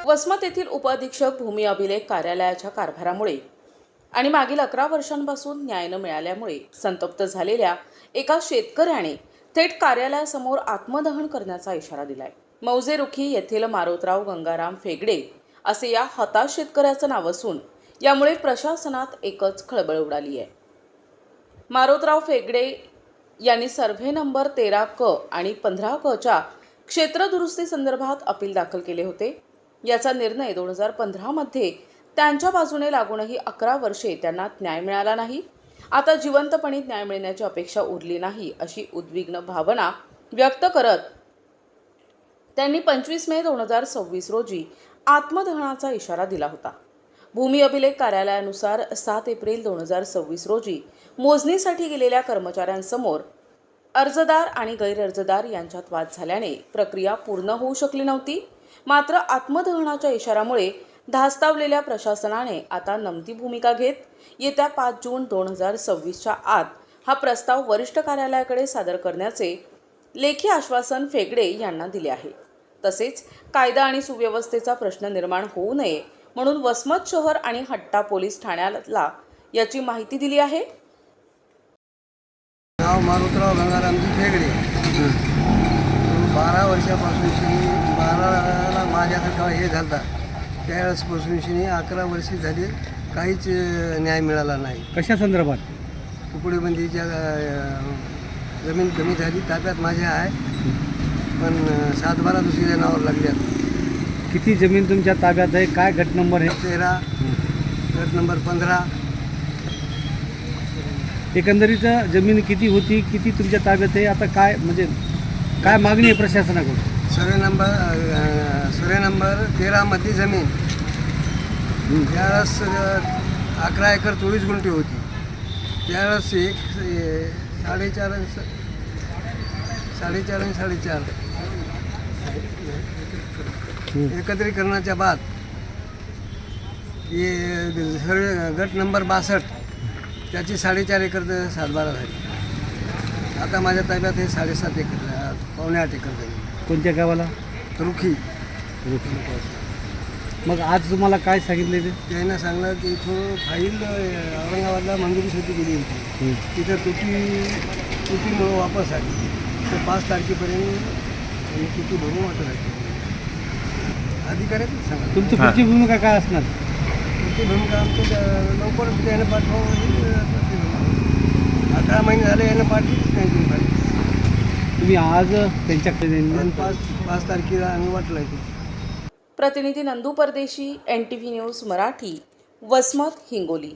वसमत येथील उपअधीक्षक भूमी अभिलेख कार्यालयाच्या कारभारामुळे आणि मागील 11 वर्षांपासून न्याय न मिळाल्यामुळे संतप्त झालेल्या एका शेतकऱ्याने थेट कार्यालयासमोर आत्मदहन करण्याचा इशारा दिलाय। मौजे रुखी येथील मारोतराव गंगाराम फेगडे असे या हताश शेतकऱ्याचं नाव असून यामुळे प्रशासनात एकच खळबळ उडाली आहे। मारोतराव फेगडे यांनी सर्व्हे नंबर 13 क आणि 15 क च्या क्षेत्र दुरुस्ती संदर्भात अपील दाखल केले होते। याचा निर्णय 2015 मध्ये त्यांच्या बाजूने लागूनही 11 वर्षे त्यांना न्याय मिळाला नाही। आता जिवंतपणी न्याय मिळण्याची अपेक्षा उरली नाही अशी उद्विग्न भावना व्यक्त करत त्यांनी 25 मे 2026 रोजी आत्मदहनाचा इशारा दिला होता। भूमी अभिलेख कार्यालयानुसार 7 एप्रिल 2026 रोजी मोजणीसाठी गेलेल्या कर्मचाऱ्यांसमोर अर्जदार आणि गैरअर्जदार यांच्यात वाद झाल्याने प्रक्रिया पूर्ण होऊ शकली नव्हती। मात्र आत्मदहनाच्या इशाऱ्यामुळे धास्तावलेल्या प्रशासनाने आता नमती भूमिका घेत येत्या 5 जून 2026च्या आत हा प्रस्ताव वरिष्ठ कार्यालयाकडे सादर करण्याचे लेखी आश्वासन फेगडे यांना दिले आहे। तसेच कायदा आणि सुव्यवस्थेचा प्रश्न निर्माण होऊ नये म्हणून वसमत शहर आणि हट्टा पोलीस ठाण्याला याची माहिती दिली आहे। नाव मारुतराव गंगारामजी फेगडे। 12 वर्षापासून 12ला माझ्याकडे हे झालं त्यावेळेसपासून 11 वर्षे झाली काहीच न्याय मिळाला नाही। कशा संदर्भात? तुकडेबंदीच्या जमीन कमी झाली, ताब्यात माझ्या आहे, पण 7-12 दुसऱ्या नावावर लागल्यात। किती जमीन तुमच्या ताब्यात आहे? काय गट नंबर आहे? 13, गट नंबर 15। एकंदरीत जमीन किती होती, किती तुमच्या ताब्यात आहे, आता काय म्हणजे काय मागणी आहे प्रशासनाकडून? सर्वे नंबर 13 मध्ये जमीन त्यावेळेस 11 एकर 24 गुंठे होती। त्यावेळेस साडेचार एकत्रीकरणाच्या बाद हे सर्वे गट नंबर 62 त्याची 4.5 एकर 7-12 झाली। आता माझ्या ताब्यात हे 7.5 एकर 7.5 एकर झाली। कोणत्या गावाला? रुखी। मग आज तुम्हाला काय सांगितले ते? त्यांना सांगलं की इथून फाईल औरंगाबादला मंजुरीसाठी गेली होती, तिथं तुटीमुळं वापस आली, तर 5 तारखेपर्यंत तुटी भरून वाटत आहे। अधिकाऱ्याच सांगा तुमची पुढची भूमिका काय असणार? पुढची भूमिका आमच्या लवकरच त्यानं पाठवावं। 11 महिने झाले यानं पाठवलीच नाही ती फाईल। तुम्ही आज त्यांच्याकडे 5 तारखेला आम्ही वाटलं आहे। प्रतिनिधी नंदू परदेशी, NTV न्यूज मराठी, वसमत, हिंगोली।